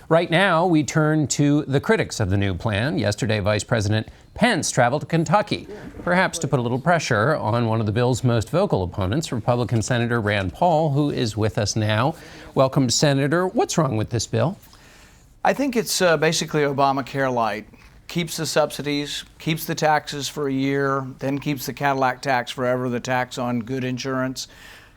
Right now, we turn to the critics of the new plan. Yesterday, Vice President Pence traveled to Kentucky, perhaps to put a little pressure on one of the bill's most vocal opponents, Republican Senator Rand Paul, who is with us now. Welcome, Senator. What's wrong with this bill? I think it's basically Obamacare light. Keeps the subsidies, keeps the taxes for a year, then keeps the Cadillac tax forever, the tax on good insurance.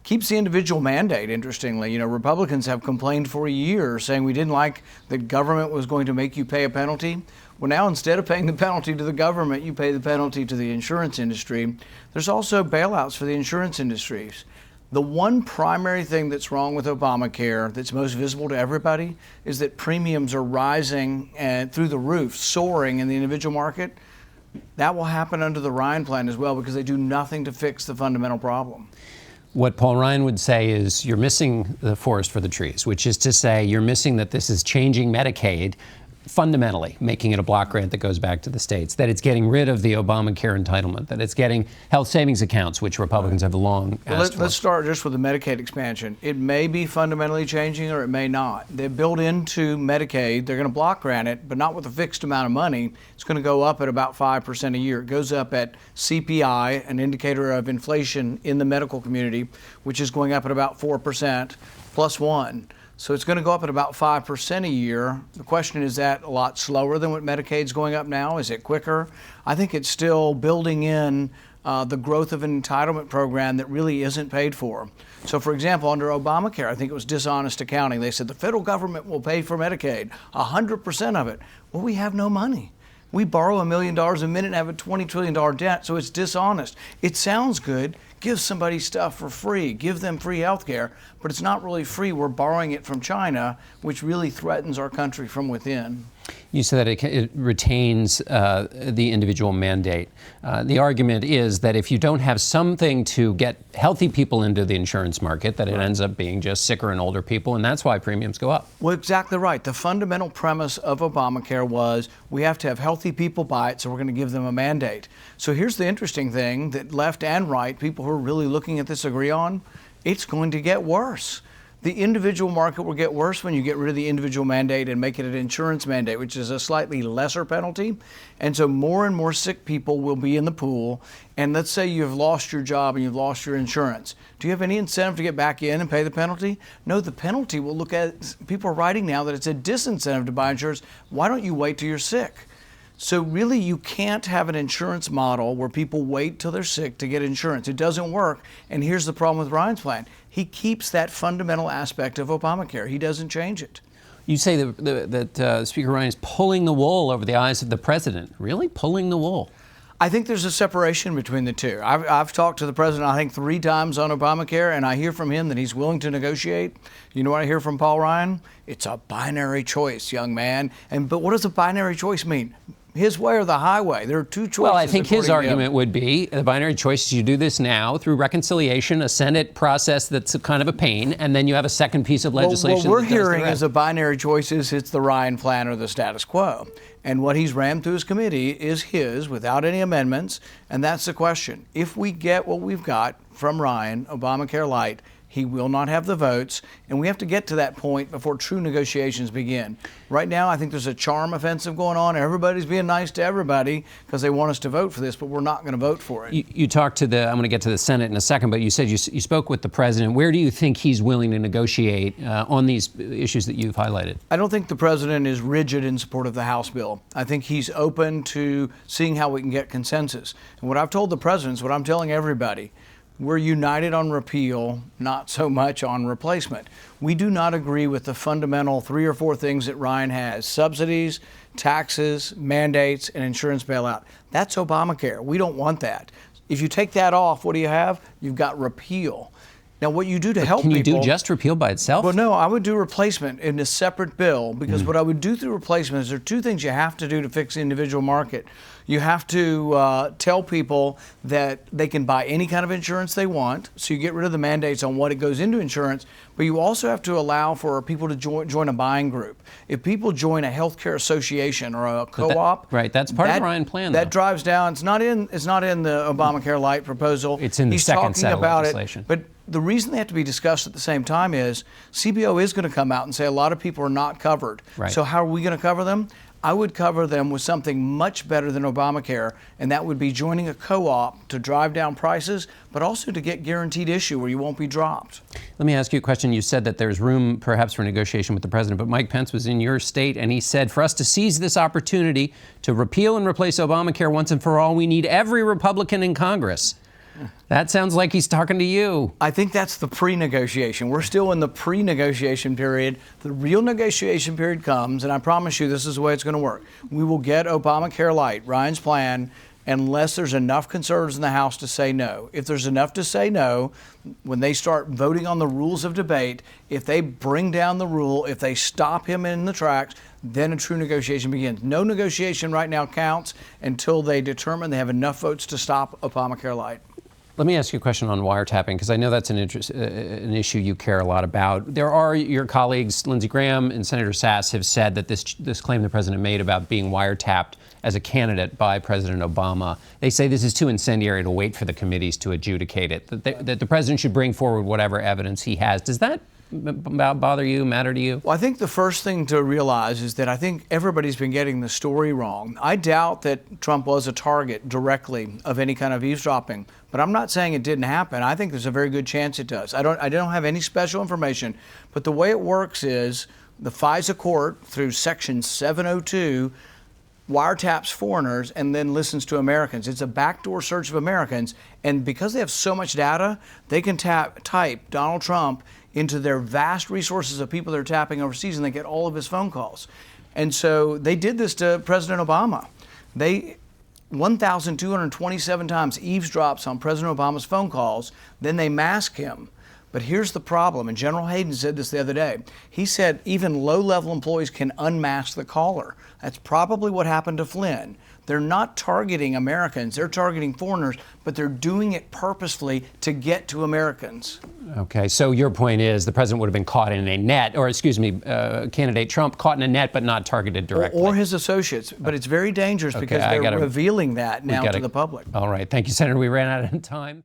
Keeps the individual mandate, interestingly. You know, Republicans have complained for a year saying we didn't like the government was going to make you pay a penalty. Well, now instead of paying the penalty to the government, you pay the penalty to the insurance industry. There's also bailouts for the insurance industries. The one primary thing that's wrong with Obamacare that's most visible to everybody is that premiums are rising and through the roof, soaring in the individual market. That will happen under the Ryan plan as well because they do nothing to fix the fundamental problem. What Paul Ryan would say is you're missing the forest for the trees, which is to say you're missing that this is changing Medicaid fundamentally, making it a block grant that goes back to the states, that it's getting rid of the Obamacare entitlement, that it's getting health savings accounts, which Republicans have long asked for. Let's start just with the Medicaid expansion. It may be fundamentally changing or it may not. They've built into Medicaid, they're going to block grant it, but not with a fixed amount of money. It's going to go up at about 5% a year. It goes up at CPI, an indicator of inflation in the medical community, which is going up at about 4% plus 1. So it's going to go up at about 5% a year. The question is that a lot slower than what Medicaid's going up now? Is it quicker? I think it's still building in the growth of an entitlement program that really isn't paid for. So for example, under Obamacare, I think it was dishonest accounting. They said the federal government will pay for Medicaid, 100% of it. Well, we have no money. We borrow $1 million a minute and have a $20 trillion debt, so it's dishonest. It sounds good. Give somebody stuff for free. Give them free health care, but it's not really free. We're borrowing it from China, which really threatens our country from within. You said that it retains the individual mandate. The argument is that if you don't have something to get healthy people into the insurance market, that it ends up being just sicker and older people, and that's why premiums go up. Well, exactly right. The fundamental premise of Obamacare was we have to have healthy people buy it, so we're going to give them a mandate. So here's the interesting thing that left and right, people who are really looking at this agree on, it's going to get worse. The individual market will get worse when you get rid of the individual mandate and make it an insurance mandate, which is a slightly lesser penalty. And so more and more sick people will be in the pool. And let's say you've lost your job and you've lost your insurance. Do you have any incentive to get back in and pay the penalty? No, the penalty will look at, people are writing now that it's a disincentive to buy insurance. Why don't you wait till you're sick? So really, you can't have an insurance model where people wait till they're sick to get insurance. It doesn't work. And here's the problem with Ryan's plan. He keeps that fundamental aspect of Obamacare. He doesn't change it. You say that Speaker Ryan is pulling the wool over the eyes of the president. Really? Pulling the wool? I think there's a separation between the two. I've talked to the president, I think, 3 times on Obamacare, and I hear from him that he's willing to negotiate. You know what I hear from Paul Ryan? It's a binary choice, young man. But what does a binary choice mean? His way or the highway. There are two choices. Well, I think his argument would be the binary choice is you do this now through reconciliation, a Senate process that's kind of a pain, and then you have a second piece of legislation. What we're hearing is a binary choice is it's the Ryan plan or the status quo. And what he's rammed through his committee is his without any amendments. And that's the question. If we get what we've got from Ryan, Obamacare light, he will not have the votes, and we have to get to that point before true negotiations begin. Right now, I think there's a charm offensive going on. Everybody's being nice to everybody because they want us to vote for this, but we're not going to vote for it. You talked to I'm going to get to the Senate in a second, but you said you spoke with the president. Where do you think he's willing to negotiate on these issues that you've highlighted? I don't think the president is rigid in support of the House bill. I think he's open to seeing how we can get consensus. And what I've told the president is what I'm telling everybody. We're united on repeal, not so much on replacement. We do not agree with the fundamental 3 or 4 things that Ryan has: subsidies, taxes, mandates, and insurance bailout. That's Obamacare. We don't want that. If you take that off, what do you have? You've got repeal. Now, what you do to help people... Can you do just repeal by itself? Well, no, I would do replacement in a separate bill because what I would do through replacement is there are 2 things you have to do to fix the individual market. You have to tell people that they can buy any kind of insurance they want, so you get rid of the mandates on what it goes into insurance, but you also have to allow for people to join a buying group. If people join a healthcare association or a co-op... Right, that's part of the Ryan plan, That drives down... It's not in the Obamacare light proposal. It's in the second set of legislation. But the reason they have to be discussed at the same time is CBO is going to come out and say a lot of people are not covered. Right. So how are we going to cover them? I would cover them with something much better than Obamacare, and that would be joining a co-op to drive down prices, but also to get guaranteed issue where you won't be dropped. Let me ask you a question. You said that there's room perhaps for negotiation with the president, but Mike Pence was in your state and he said, for us to seize this opportunity to repeal and replace Obamacare once and for all, we need every Republican in Congress. That sounds like he's talking to you. I think that's the pre-negotiation. We're still in the pre-negotiation period. The real negotiation period comes, and I promise you this is the way it's going to work. We will get Obamacare light, Ryan's plan, unless there's enough conservatives in the House to say no. If there's enough to say no, when they start voting on the rules of debate, if they bring down the rule, if they stop him in the tracks, then a true negotiation begins. No negotiation right now counts until they determine they have enough votes to stop Obamacare light. Let me ask you a question on wiretapping, because I know that's an issue you care a lot about. There are your colleagues, Lindsey Graham and Senator Sass, have said that this claim the president made about being wiretapped as a candidate by President Obama, they say this is too incendiary to wait for the committees to adjudicate it, that the president should bring forward whatever evidence he has. Does that bother you, matter to you? Well, I think the first thing to realize is that I think everybody's been getting the story wrong. I doubt that Trump was a target directly of any kind of eavesdropping, but I'm not saying it didn't happen. I think there's a very good chance it does. I don't have any special information, but the way it works is the FISA court, through Section 702, wiretaps foreigners and then listens to Americans. It's a backdoor search of Americans, and because they have so much data, they can type Donald Trump into their vast resources of people they're tapping overseas, and they get all of his phone calls. And so they did this to President Obama. They 1,227 times eavesdrops on President Obama's phone calls, then they mask him. But here's the problem, and General Hayden said this the other day. He said even low-level employees can unmask the caller. That's probably what happened to Flynn. They're not targeting Americans, they're targeting foreigners, but they're doing it purposefully to get to Americans. Okay, so your point is the president would have been caught in a net, or excuse me, candidate Trump caught in a net but not targeted directly. Or his associates, but it's very dangerous because they're revealing that now to the public. All right, thank you, Senator. We ran out of time.